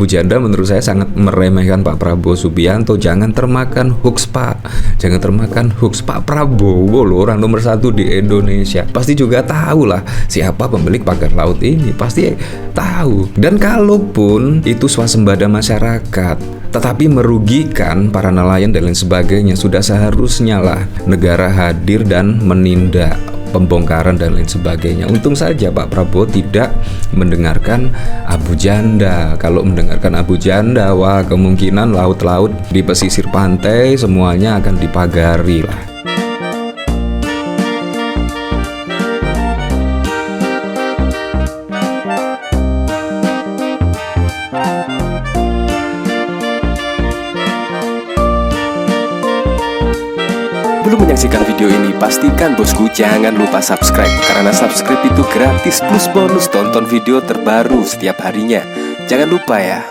Abu Janda menurut saya sangat meremehkan Pak Prabowo Subianto. Jangan termakan hoax Pak, jangan termakan hoax. Pak Prabowo loh, orang nomor 1 di Indonesia, pasti juga tahu lah siapa pemilik pagar laut ini, pasti tahu. Dan kalaupun itu swasembada masyarakat tetapi merugikan para nelayan dan lain sebagainya, sudah seharusnya lah negara hadir dan menindak pembongkaran dan lain sebagainya. Untung saja Pak Prabowo tidak mendengarkan Abu Janda. Kalau mendengarkan Abu Janda, wah kemungkinan laut-laut di pesisir pantai semuanya akan dipagari lah. Sebelum menyaksikan video ini, pastikan bosku jangan lupa subscribe, karena subscribe itu gratis plus bonus tonton video terbaru setiap harinya. Jangan lupa ya.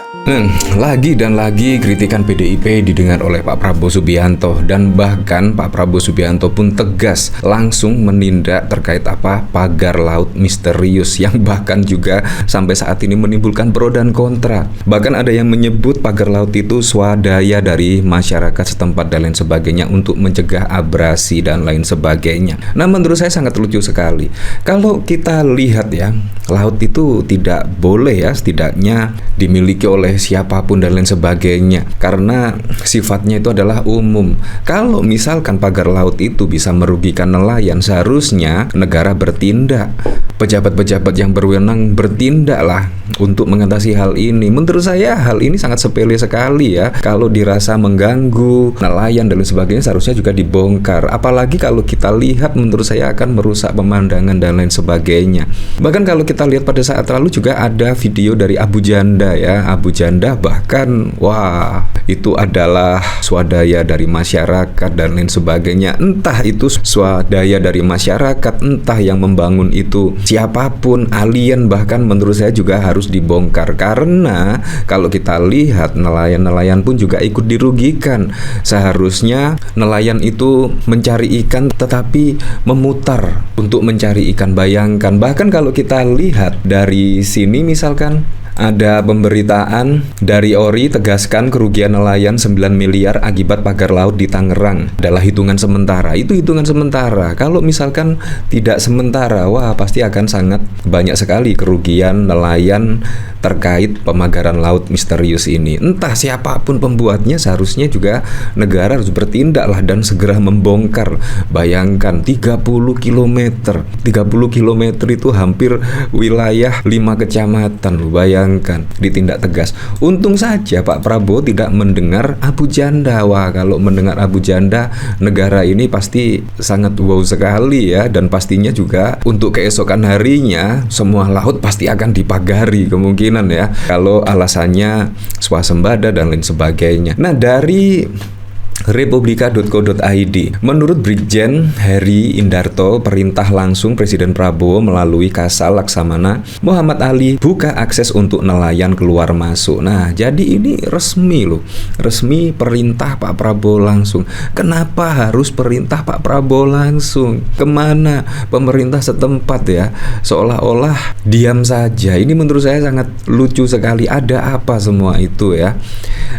Lagi dan lagi kritikan PDIP didengar oleh Pak Prabowo Subianto, dan bahkan Pak Prabowo Subianto pun tegas langsung menindak terkait pagar laut misterius yang bahkan juga sampai saat ini menimbulkan pro dan kontra. Bahkan ada yang menyebut pagar laut itu swadaya dari masyarakat setempat dan lain sebagainya untuk mencegah abrasi dan lain sebagainya. Nah, menurut saya sangat lucu sekali. Kalau kita lihat ya, laut itu tidak boleh ya setidaknya dimiliki oleh siapapun dan lain sebagainya, karena sifatnya itu adalah umum. Kalau misalkan pagar laut itu bisa merugikan nelayan, seharusnya negara bertindak, pejabat-pejabat yang berwenang bertindaklah untuk mengatasi hal ini. Menurut saya hal ini sangat sepele sekali ya. Kalau dirasa mengganggu nelayan dan lain sebagainya, seharusnya juga dibongkar. Apalagi kalau kita lihat, menurut saya akan merusak pemandangan dan lain sebagainya. Bahkan kalau kita lihat pada saat lalu juga ada video dari Abu Janda ya. Abu Janda bahkan wah, itu adalah swadaya dari masyarakat dan lain sebagainya. Entah itu swadaya dari masyarakat, entah yang membangun itu siapapun, alien bahkan, menurut saya juga harus dibongkar. Karena kalau kita lihat, nelayan-nelayan pun juga ikut dirugikan. Seharusnya nelayan itu mencari ikan tetapi memutar untuk mencari ikan. Bayangkan, bahkan kalau kita lihat dari sini misalkan ada pemberitaan dari ORI tegaskan kerugian nelayan 9 miliar akibat pagar laut di Tangerang adalah hitungan sementara. Itu hitungan sementara. Kalau misalkan tidak sementara, wah pasti akan sangat banyak sekali kerugian nelayan terkait pemagaran laut misterius ini. Entah siapapun pembuatnya, seharusnya juga negara harus bertindak lah dan segera membongkar. Bayangkan 30 km. 30 km itu hampir wilayah 5 kecamatan loh. Bayangkan, ditindak tegas. Untung saja Pak Prabowo tidak mendengar Abu Janda. Wah, kalau mendengar Abu Janda, negara ini pasti sangat wow sekali ya. Dan pastinya juga untuk keesokan harinya semua laut pasti akan dipagari kemungkinan ya, kalau alasannya swasembada dan lain sebagainya. Nah, dari Republika.co.id, menurut Brigjen Heri Indarto, perintah langsung Presiden Prabowo melalui Kasal Laksamana Muhammad Ali buka akses untuk nelayan keluar masuk. Nah, jadi ini resmi loh, resmi perintah Pak Prabowo langsung. Kenapa harus perintah Pak Prabowo langsung? Kemana pemerintah setempat ya? Seolah-olah diam saja. Ini menurut saya sangat lucu sekali. Ada apa semua itu ya?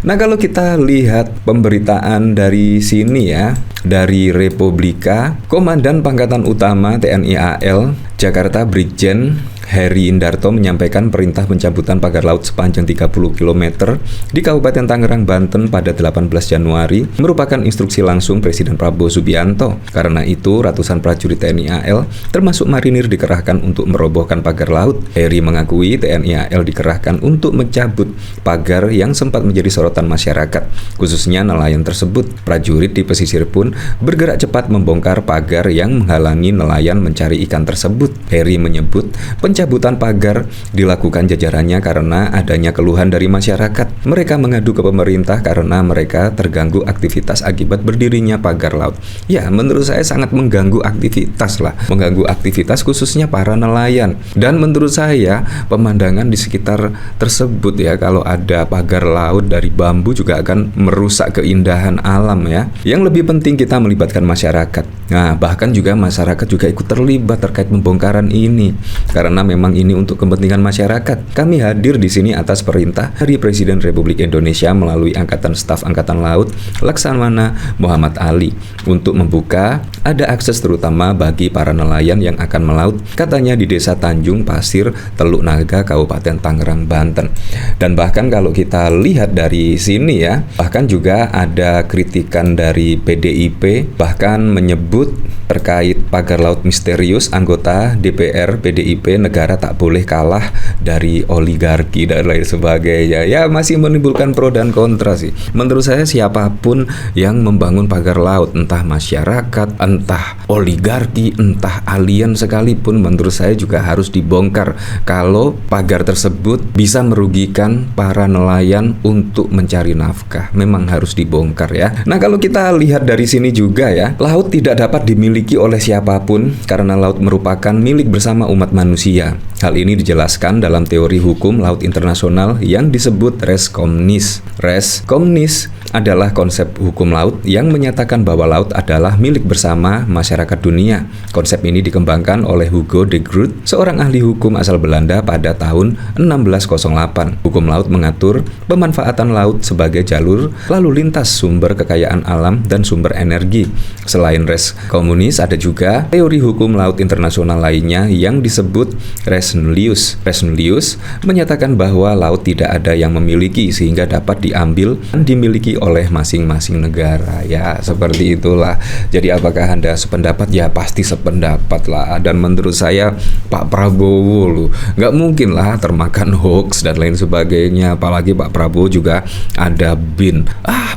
Nah, kalau kita lihat pemberitaan dari sini ya, dari Republika, Komandan Pangkatan Utama TNI AL Jakarta Brigjen Heri Indarto menyampaikan perintah pencabutan pagar laut sepanjang 30 km di Kabupaten Tangerang, Banten pada 18 Januari merupakan instruksi langsung Presiden Prabowo Subianto. Karena itu, ratusan prajurit TNI AL termasuk marinir dikerahkan untuk merobohkan pagar laut. Heri mengakui TNI AL dikerahkan untuk mencabut pagar yang sempat menjadi sorotan masyarakat, khususnya nelayan tersebut. Prajurit di pesisir pun bergerak cepat membongkar pagar yang menghalangi nelayan mencari ikan tersebut. Heri menyebut pencabutan pagar dilakukan jajarannya karena adanya keluhan dari masyarakat. Mereka mengadu ke pemerintah karena mereka terganggu aktivitas akibat berdirinya pagar laut. Ya, menurut saya sangat mengganggu aktivitas lah, mengganggu aktivitas khususnya para nelayan. Dan menurut saya pemandangan di sekitar tersebut ya, kalau ada pagar laut dari bambu juga akan merusak keindahan alam ya. Yang lebih penting kita melibatkan masyarakat. Nah, bahkan juga masyarakat juga ikut terlibat terkait pembongkaran ini, karena memang ini untuk kepentingan masyarakat. Kami hadir di sini atas perintah dari Presiden Republik Indonesia melalui Angkatan Staf Angkatan Laut Laksamana Muhammad Ali untuk membuka ada akses terutama bagi para nelayan yang akan melaut, katanya di Desa Tanjung Pasir, Teluk Naga, Kabupaten Tangerang, Banten. Dan bahkan kalau kita lihat dari sini ya, bahkan juga ada kritikan dari PDIP bahkan menyebut terkait pagar laut misterius, anggota DPR PDIP, negara tak boleh kalah dari oligarki dan lain sebagainya. Ya, masih menimbulkan pro dan kontra sih. Menurut saya siapapun yang membangun pagar laut, entah masyarakat, entah oligarki, entah alien sekalipun, menurut saya juga harus dibongkar kalau pagar tersebut bisa merugikan para nelayan untuk mencari nafkah. Memang harus dibongkar ya. Nah, kalau kita lihat dari sini juga ya, laut tidak dapat dimiliki oleh siapapun karena laut merupakan milik bersama umat manusia. Hal ini dijelaskan dalam teori hukum laut internasional yang disebut res communis. Res communis adalah konsep hukum laut yang menyatakan bahwa laut adalah milik bersama masyarakat dunia. Konsep ini dikembangkan oleh Hugo de Groot, seorang ahli hukum asal Belanda pada tahun 1608. Hukum laut mengatur pemanfaatan laut sebagai jalur lalu lintas sumber kekayaan alam dan sumber energi. Selain res communis, ada juga teori hukum laut internasional lainnya yang disebut res nullius. Res nullius menyatakan bahwa laut tidak ada yang memiliki sehingga dapat diambil dan dimiliki oleh masing-masing negara. Ya, seperti itulah. Jadi apakah Anda sependapat? Ya, pasti sependapat lah. Dan menurut saya Pak Prabowo loh, nggak mungkin lah termakan hoax dan lain sebagainya. Apalagi Pak Prabowo juga ada BIN.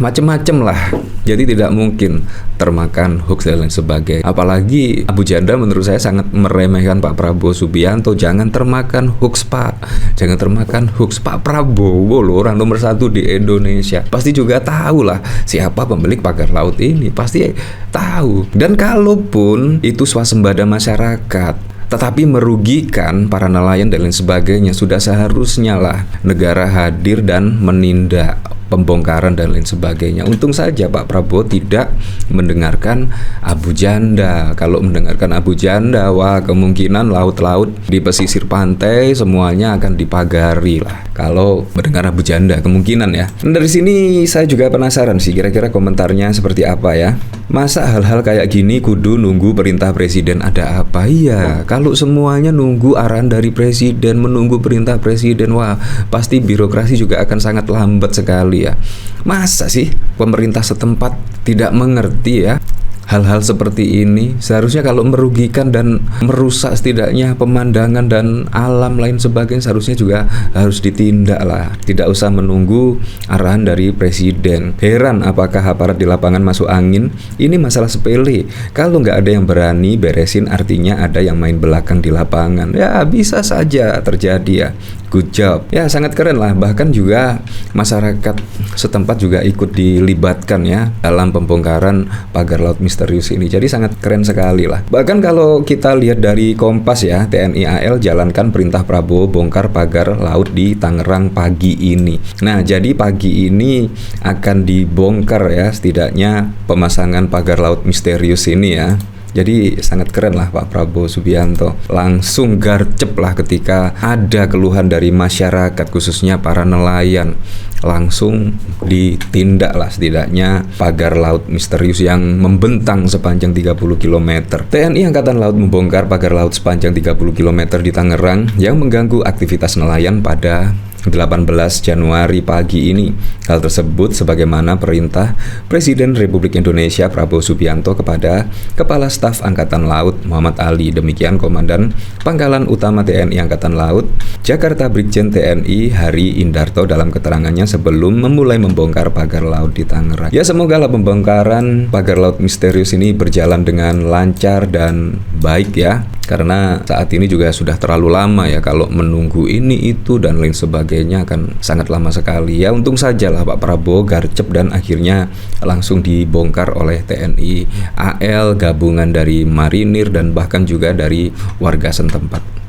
Macem-macem lah. Jadi tidak mungkin termakan hoax dan lain sebagainya. Apalagi Abu Janda menurut saya sangat meremehkan Pak Prabowo Subianto. Jangan termakan hoax, Pak. Jangan termakan hoax. Pak Prabowo loh, orang nomor 1 di Indonesia. Pasti juga tahu lah siapa pemilik pagar laut ini. Pasti tahu. Dan kalaupun itu swasembada masyarakat, tetapi merugikan para nelayan dan lain sebagainya, sudah seharusnya lah negara hadir dan menindak pembongkaran dan lain sebagainya. Untung saja Pak Prabowo tidak mendengarkan Abu Janda. Kalau mendengarkan Abu Janda, wah kemungkinan laut-laut di pesisir pantai semuanya akan dipagari lah. Kalau mendengar Abu Janda, kemungkinan ya. Dan dari sini saya juga penasaran sih, kira-kira komentarnya seperti apa ya. Masa hal-hal kayak gini kudu nunggu perintah presiden? Ada apa? Iya, kalau semuanya nunggu arahan dari presiden, menunggu perintah presiden, wah pasti birokrasi juga akan sangat lambat sekali ya. Masa sih pemerintah setempat tidak mengerti ya hal-hal seperti ini? Seharusnya kalau merugikan dan merusak setidaknya pemandangan dan alam lain sebagainya, seharusnya juga harus ditindak lah. Tidak usah menunggu arahan dari presiden. Heran apakah aparat di lapangan masuk angin? Ini masalah sepele. Kalau nggak ada yang berani beresin, artinya ada yang main belakang di lapangan. Ya bisa saja terjadi ya. Good job. Ya sangat keren lah. Bahkan juga masyarakat setempat juga ikut dilibatkan ya dalam pembongkaran pagar laut misterius ini. Jadi sangat keren sekali lah. Bahkan kalau kita lihat dari Kompas ya, TNI AL jalankan perintah Prabowo bongkar pagar laut di Tangerang pagi ini. Nah, jadi pagi ini akan dibongkar ya setidaknya pemasangan pagar laut misterius ini ya. Jadi sangat keren lah Pak Prabowo Subianto. Langsung garcep lah ketika ada keluhan dari masyarakat, khususnya para nelayan. Langsung ditindak lah setidaknya pagar laut misterius yang membentang sepanjang 30 km. TNI Angkatan Laut membongkar pagar laut sepanjang 30 km di Tangerang yang mengganggu aktivitas nelayan pada 18 Januari pagi ini. Hal tersebut sebagaimana perintah Presiden Republik Indonesia Prabowo Subianto kepada Kepala Staf Angkatan Laut Muhammad Ali. Demikian Komandan Pangkalan Utama TNI Angkatan Laut Jakarta Brigjen TNI Hari Indarto dalam keterangannya sebelum memulai membongkar pagar laut di Tangerang. Ya semoga pembongkaran pagar laut misterius ini berjalan dengan lancar dan baik ya. Karena saat ini juga sudah terlalu lama ya, kalau menunggu ini itu dan lain sebagainya akan sangat lama sekali ya. Untung saja lah Pak Prabowo garcep dan akhirnya langsung dibongkar oleh TNI AL, gabungan dari marinir dan bahkan juga dari warga setempat.